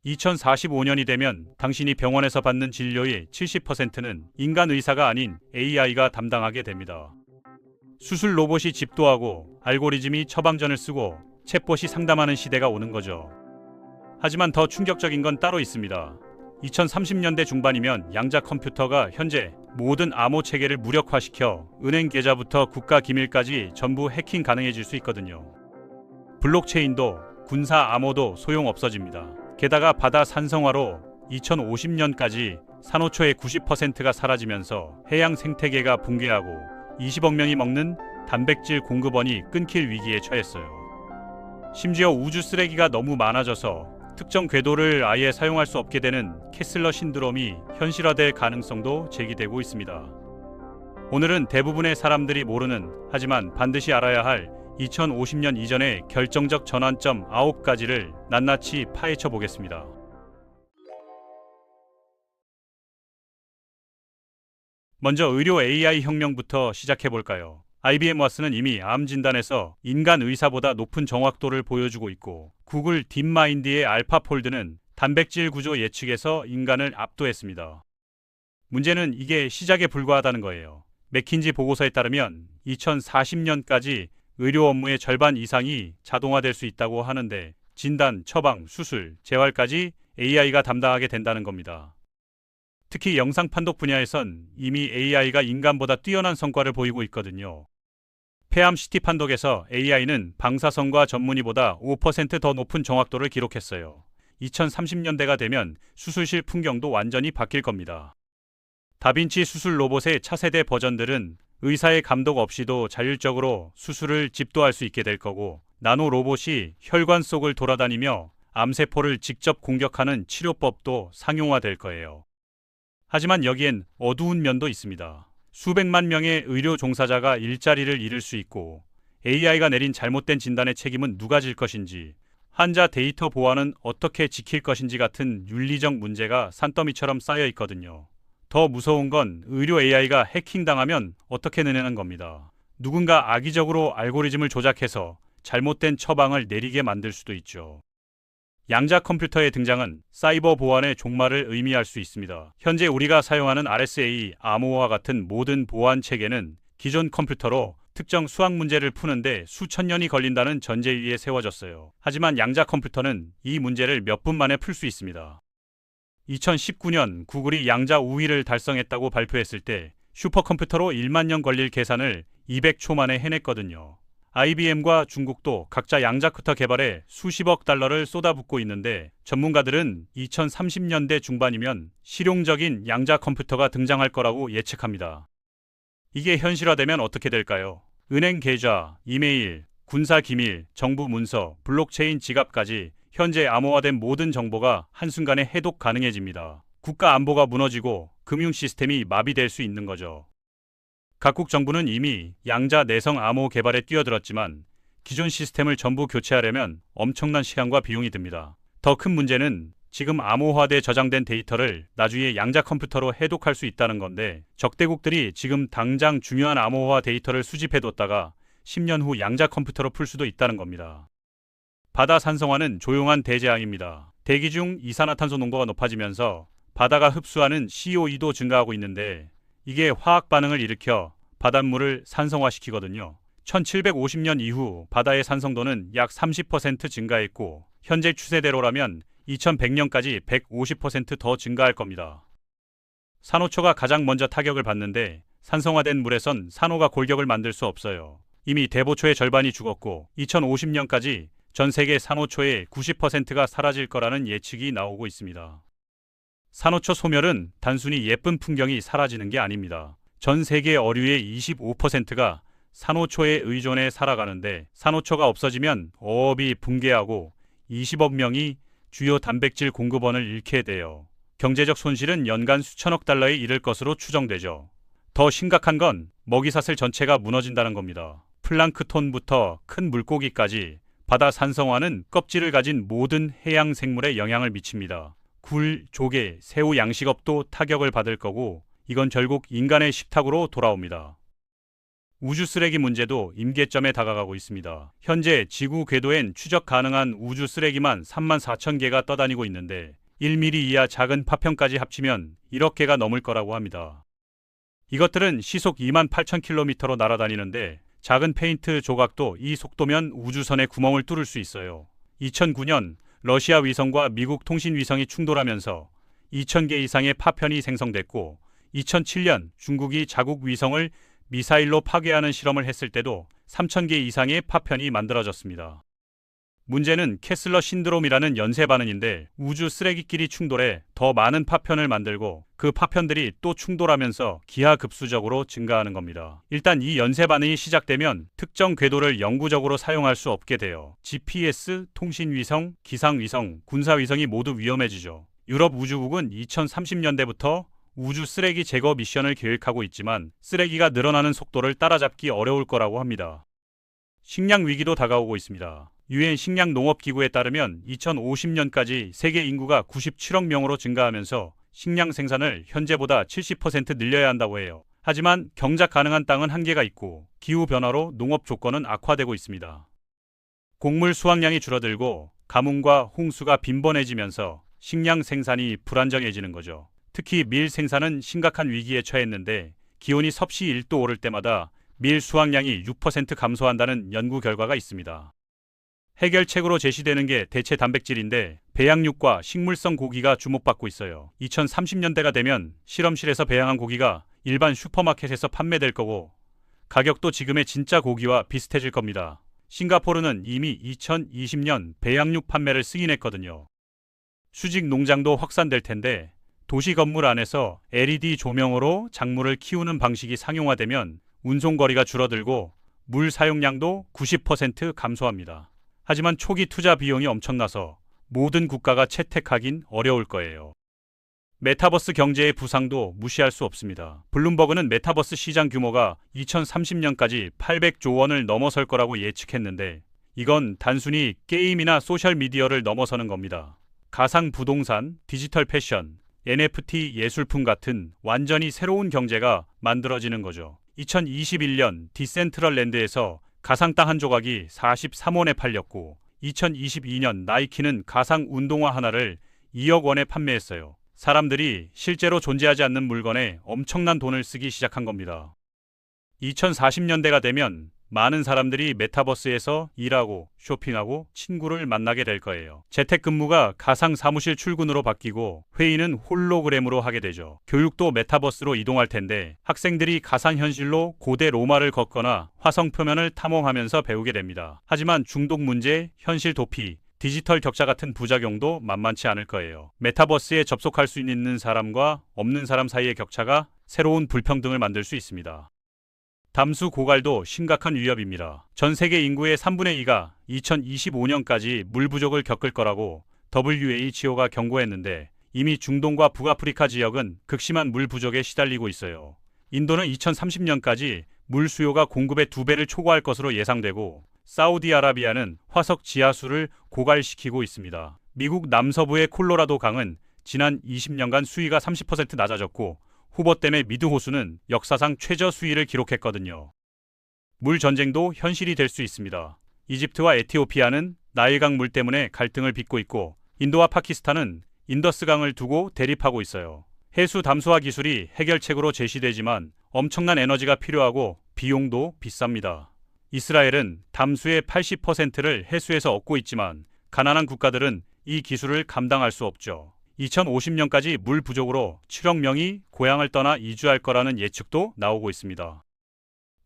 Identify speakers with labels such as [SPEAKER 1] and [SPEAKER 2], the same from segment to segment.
[SPEAKER 1] 2045년이 되면 당신이 병원에서 받는 진료의 70%는 인간 의사가 아닌 AI가 담당하게 됩니다. 수술 로봇이 집도하고 알고리즘이 처방전을 쓰고 챗봇이 상담하는 시대가 오는 거죠. 하지만 더 충격적인 건 따로 있습니다. 2030년대 중반이면 양자 컴퓨터가 현재 모든 암호 체계를 무력화시켜 은행 계좌부터 국가 기밀까지 전부 해킹 가능해질 수 있거든요. 블록체인도 군사 암호도 소용없어집니다. 게다가 바다 산성화로 2050년까지 산호초의 90%가 사라지면서 해양 생태계가 붕괴하고 20억 명이 먹는 단백질 공급원이 끊길 위기에 처했어요. 심지어 우주 쓰레기가 너무 많아져서 특정 궤도를 아예 사용할 수 없게 되는 캐슬러 신드롬이 현실화될 가능성도 제기되고 있습니다. 오늘은 대부분의 사람들이 모르는, 하지만 반드시 알아야 할 2050년 이전의 결정적 전환점 9가지를 낱낱이 파헤쳐 보겠습니다. 먼저 의료 AI 혁명부터 시작해 볼까요? IBM 와스는 이미 암 진단에서 인간 의사보다 높은 정확도를 보여주고 있고, 구글 딥마인드의 알파폴드는 단백질 구조 예측에서 인간을 압도했습니다. 문제는 이게 시작에 불과하다는 거예요. 맥킨지 보고서에 따르면 2040년까지 의료 업무의 절반 이상이 자동화될 수 있다고 하는데, 진단, 처방, 수술, 재활까지 AI가 담당하게 된다는 겁니다. 특히 영상 판독 분야에선 이미 AI가 인간보다 뛰어난 성과를 보이고 있거든요. 폐암 CT 판독에서 AI는 방사선과 전문의보다 5% 더 높은 정확도를 기록했어요. 2030년대가 되면 수술실 풍경도 완전히 바뀔 겁니다. 다빈치 수술 로봇의 차세대 버전들은 의사의 감독 없이도 자율적으로 수술을 집도할 수 있게 될 거고, 나노 로봇이 혈관 속을 돌아다니며 암세포를 직접 공격하는 치료법도 상용화될 거예요. 하지만 여기엔 어두운 면도 있습니다. 수백만 명의 의료 종사자가 일자리를 잃을 수 있고, AI가 내린 잘못된 진단의 책임은 누가 질 것인지, 환자 데이터 보안은 어떻게 지킬 것인지 같은 윤리적 문제가 산더미처럼 쌓여 있거든요. 더 무서운 건 의료 AI가 해킹당하면 어떻게 되냐는 겁니다. 누군가 악의적으로 알고리즘을 조작해서 잘못된 처방을 내리게 만들 수도 있죠. 양자 컴퓨터의 등장은 사이버 보안의 종말을 의미할 수 있습니다. 현재 우리가 사용하는 RSA, 암호화 같은 모든 보안 체계는 기존 컴퓨터로 특정 수학 문제를 푸는데 수천 년이 걸린다는 전제 위에 세워졌어요. 하지만 양자 컴퓨터는 이 문제를 몇 분 만에 풀 수 있습니다. 2019년 구글이 양자 우위를 달성했다고 발표했을 때 슈퍼컴퓨터로 1만 년 걸릴 계산을 200초 만에 해냈거든요. IBM과 중국도 각자 양자 컴퓨터 개발에 수십억 달러를 쏟아붓고 있는데, 전문가들은 2030년대 중반이면 실용적인 양자 컴퓨터가 등장할 거라고 예측합니다. 이게 현실화되면 어떻게 될까요? 은행 계좌, 이메일, 군사 기밀, 정부 문서, 블록체인 지갑까지 현재 암호화된 모든 정보가 한순간에 해독 가능해집니다. 국가 안보가 무너지고 금융 시스템이 마비될 수 있는 거죠. 각국 정부는 이미 양자 내성 암호 개발에 뛰어들었지만, 기존 시스템을 전부 교체하려면 엄청난 시간과 비용이 듭니다. 더 큰 문제는 지금 암호화돼 저장된 데이터를 나중에 양자 컴퓨터로 해독할 수 있다는 건데, 적대국들이 지금 당장 중요한 암호화 데이터를 수집해뒀다가 10년 후 양자 컴퓨터로 풀 수도 있다는 겁니다. 바다 산성화는 조용한 대재앙입니다. 대기 중 이산화탄소 농도가 높아지면서 바다가 흡수하는 CO2도 증가하고 있는데, 이게 화학 반응을 일으켜 바닷물을 산성화시키거든요. 1750년 이후 바다의 산성도는 약 30% 증가했고, 현재 추세대로라면 2100년까지 150% 더 증가할 겁니다. 산호초가 가장 먼저 타격을 받는데, 산성화된 물에선 산호가 골격을 만들 수 없어요. 이미 대보초의 절반이 죽었고, 2050년까지 전 세계 산호초의 90%가 사라질 거라는 예측이 나오고 있습니다. 산호초 소멸은 단순히 예쁜 풍경이 사라지는 게 아닙니다. 전 세계 어류의 25%가 산호초에 의존해 살아가는데, 산호초가 없어지면 어업이 붕괴하고 20억 명이 주요 단백질 공급원을 잃게 돼요. 경제적 손실은 연간 수천억 달러에 이를 것으로 추정되죠. 더 심각한 건 먹이사슬 전체가 무너진다는 겁니다. 플랑크톤부터 큰 물고기까지 바다 산성화는 껍질을 가진 모든 해양 생물에 영향을 미칩니다. 굴, 조개, 새우 양식업도 타격을 받을 거고, 이건 결국 인간의 식탁으로 돌아옵니다. 우주 쓰레기 문제도 임계점에 다가가고 있습니다. 현재 지구 궤도엔 추적 가능한 우주 쓰레기만 34,000개가 떠다니고 있는데 1mm 이하 작은 파편까지 합치면 1억 개가 넘을 거라고 합니다. 이것들은 시속 28,000km로 날아다니는데 작은 페인트 조각도 이 속도면 우주선의 구멍을 뚫을 수 있어요. 2009년 러시아 위성과 미국 통신 위성이 충돌하면서 2,000개 이상의 파편이 생성됐고 2007년 중국이 자국 위성을 미사일로 파괴하는 실험을 했을 때도 3,000개 이상의 파편이 만들어졌습니다. 문제는 캐슬러 신드롬이라는 연쇄 반응인데 우주 쓰레기끼리 충돌해 더 많은 파편을 만들고 그 파편들이 또 충돌하면서 기하급수적으로 증가하는 겁니다. 일단 이 연쇄 반응이 시작되면 특정 궤도를 영구적으로 사용할 수 없게 돼요. GPS, 통신위성, 기상위성, 군사위성이 모두 위험해지죠. 유럽 우주국은 2030년대부터 우주 쓰레기 제거 미션을 계획하고 있지만 쓰레기가 늘어나는 속도를 따라잡기 어려울 거라고 합니다. 식량 위기도 다가오고 있습니다. 유엔 식량 농업 기구에 따르면 2050년까지 세계 인구가 97억 명으로 증가하면서 식량 생산을 현재보다 70% 늘려야 한다고 해요. 하지만 경작 가능한 땅은 한계가 있고 기후 변화로 농업 조건은 악화되고 있습니다. 곡물 수확량이 줄어들고 가뭄과 홍수가 빈번해지면서 식량 생산이 불안정해지는 거죠. 특히 밀 생산은 심각한 위기에 처했는데 기온이 섭씨 1도 오를 때마다 밀 수확량이 6% 감소한다는 연구 결과가 있습니다. 해결책으로 제시되는 게 대체 단백질인데 배양육과 식물성 고기가 주목받고 있어요. 2030년대가 되면 실험실에서 배양한 고기가 일반 슈퍼마켓에서 판매될 거고 가격도 지금의 진짜 고기와 비슷해질 겁니다. 싱가포르는 이미 2020년 배양육 판매를 승인했거든요. 수직 농장도 확산될 텐데 도시 건물 안에서 LED 조명으로 작물을 키우는 방식이 상용화되면 운송거리가 줄어들고 물 사용량도 90% 감소합니다. 하지만 초기 투자 비용이 엄청나서 모든 국가가 채택하긴 어려울 거예요. 메타버스 경제의 부상도 무시할 수 없습니다. 블룸버그는 메타버스 시장 규모가 2030년까지 800조 원을 넘어설 거라고 예측했는데 이건 단순히 게임이나 소셜미디어를 넘어서는 겁니다. 가상 부동산, 디지털 패션, NFT 예술품 같은 완전히 새로운 경제가 만들어지는 거죠. 2021년 디센트럴랜드에서 가상 땅 한 조각이 43원에 팔렸고 2022년 나이키는 가상 운동화 하나를 2억 원에 판매했어요. 사람들이 실제로 존재하지 않는 물건에 엄청난 돈을 쓰기 시작한 겁니다. 2040년대가 되면 많은 사람들이 메타버스에서 일하고 쇼핑하고 친구를 만나게 될 거예요. 재택근무가 가상 사무실 출근으로 바뀌고 회의는 홀로그램으로 하게 되죠. 교육도 메타버스로 이동할 텐데 학생들이 가상현실로 고대 로마를 걷거나 화성 표면을 탐험하면서 배우게 됩니다. 하지만 중독 문제, 현실 도피, 디지털 격차 같은 부작용도 만만치 않을 거예요. 메타버스에 접속할 수 있는 사람과 없는 사람 사이의 격차가 새로운 불평등을 만들 수 있습니다. 담수 고갈도 심각한 위협입니다. 전 세계 인구의 3분의 2가 2025년까지 물 부족을 겪을 거라고 WHO가 경고했는데 이미 중동과 북아프리카 지역은 극심한 물 부족에 시달리고 있어요. 인도는 2030년까지 물 수요가 공급의 2배를 초과할 것으로 예상되고 사우디아라비아는 화석 지하수를 고갈시키고 있습니다. 미국 남서부의 콜로라도 강은 지난 20년간 수위가 30% 낮아졌고 후보댐의 미드 호수는 역사상 최저 수위를 기록했거든요. 물 전쟁도 현실이 될 수 있습니다. 이집트와 에티오피아는 나일강 물 때문에 갈등을 빚고 있고 인도와 파키스탄은 인더스강을 두고 대립하고 있어요. 해수 담수화 기술이 해결책으로 제시되지만 엄청난 에너지가 필요하고 비용도 비쌉니다. 이스라엘은 담수의 80%를 해수에서 얻고 있지만 가난한 국가들은 이 기술을 감당할 수 없죠. 2050년까지 물 부족으로 7억 명이 고향을 떠나 이주할 거라는 예측도 나오고 있습니다.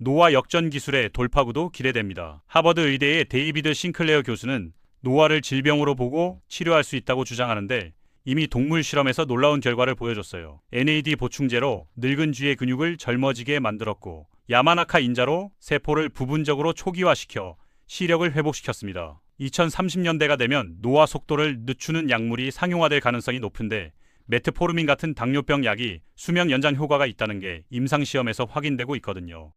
[SPEAKER 1] 노화 역전 기술의 돌파구도 기대됩니다. 하버드 의대의 데이비드 싱클레어 교수는 노화를 질병으로 보고 치료할 수 있다고 주장하는데 이미 동물 실험에서 놀라운 결과를 보여줬어요. NAD 보충제로 늙은 쥐의 근육을 젊어지게 만들었고 야마나카 인자로 세포를 부분적으로 초기화시켜 시력을 회복시켰습니다. 2030년대가 되면 노화 속도를 늦추는 약물이 상용화될 가능성이 높은데 메트포르민 같은 당뇨병 약이 수명 연장 효과가 있다는 게 임상시험에서 확인되고 있거든요.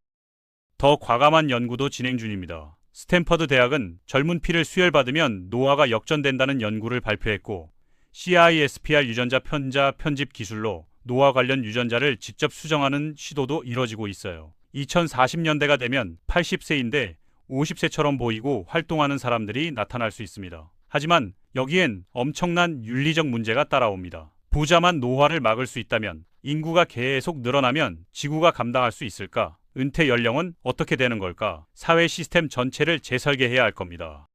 [SPEAKER 1] 더 과감한 연구도 진행 중입니다. 스탠퍼드 대학은 젊은 피를 수혈받으면 노화가 역전된다는 연구를 발표했고 CRISPR 유전자 편자 편집 기술로 노화 관련 유전자를 직접 수정하는 시도도 이뤄지고 있어요. 2040년대가 되면 80세인데 50세처럼 보이고 활동하는 사람들이 나타날 수 있습니다. 하지만 여기엔 엄청난 윤리적 문제가 따라옵니다. 부자만 노화를 막을 수 있다면, 인구가 계속 늘어나면 지구가 감당할 수 있을까? 은퇴 연령은 어떻게 되는 걸까? 사회 시스템 전체를 재설계해야 할 겁니다.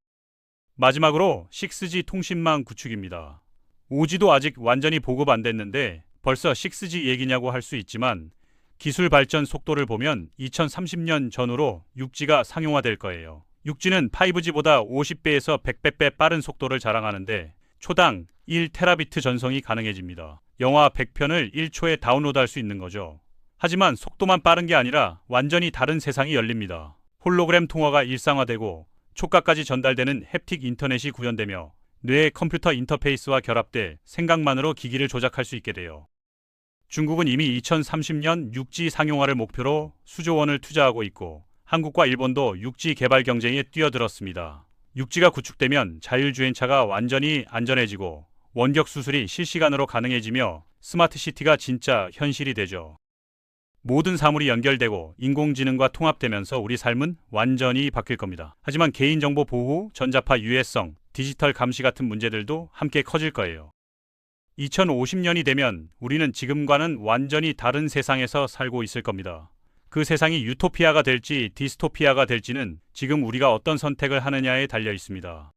[SPEAKER 1] 마지막으로 6G 통신망 구축입니다. 5G도 아직 완전히 보급 안 됐는데 벌써 6G 얘기냐고 할 수 있지만 기술 발전 속도를 보면 2030년 전후로 6G가 상용화될 거예요. 6G는 5G보다 50배에서 100배 빠른 속도를 자랑하는데 초당 1테라비트 전송이 가능해집니다. 영화 100편을 1초에 다운로드할 수 있는 거죠. 하지만 속도만 빠른 게 아니라 완전히 다른 세상이 열립니다. 홀로그램 통화가 일상화되고 촉각까지 전달되는 햅틱 인터넷이 구현되며 뇌의 컴퓨터 인터페이스와 결합돼 생각만으로 기기를 조작할 수 있게 돼요. 중국은 이미 2030년 6G 상용화를 목표로 수조 원을 투자하고 있고 한국과 일본도 6G 개발 경쟁에 뛰어들었습니다. 6G가 구축되면 자율주행차가 완전히 안전해지고 원격 수술이 실시간으로 가능해지며 스마트 시티가 진짜 현실이 되죠. 모든 사물이 연결되고 인공지능과 통합되면서 우리 삶은 완전히 바뀔 겁니다. 하지만 개인정보 보호, 전자파 유해성, 디지털 감시 같은 문제들도 함께 커질 거예요. 2050년이 되면 우리는 지금과는 완전히 다른 세상에서 살고 있을 겁니다. 그 세상이 유토피아가 될지 디스토피아가 될지는 지금 우리가 어떤 선택을 하느냐에 달려 있습니다.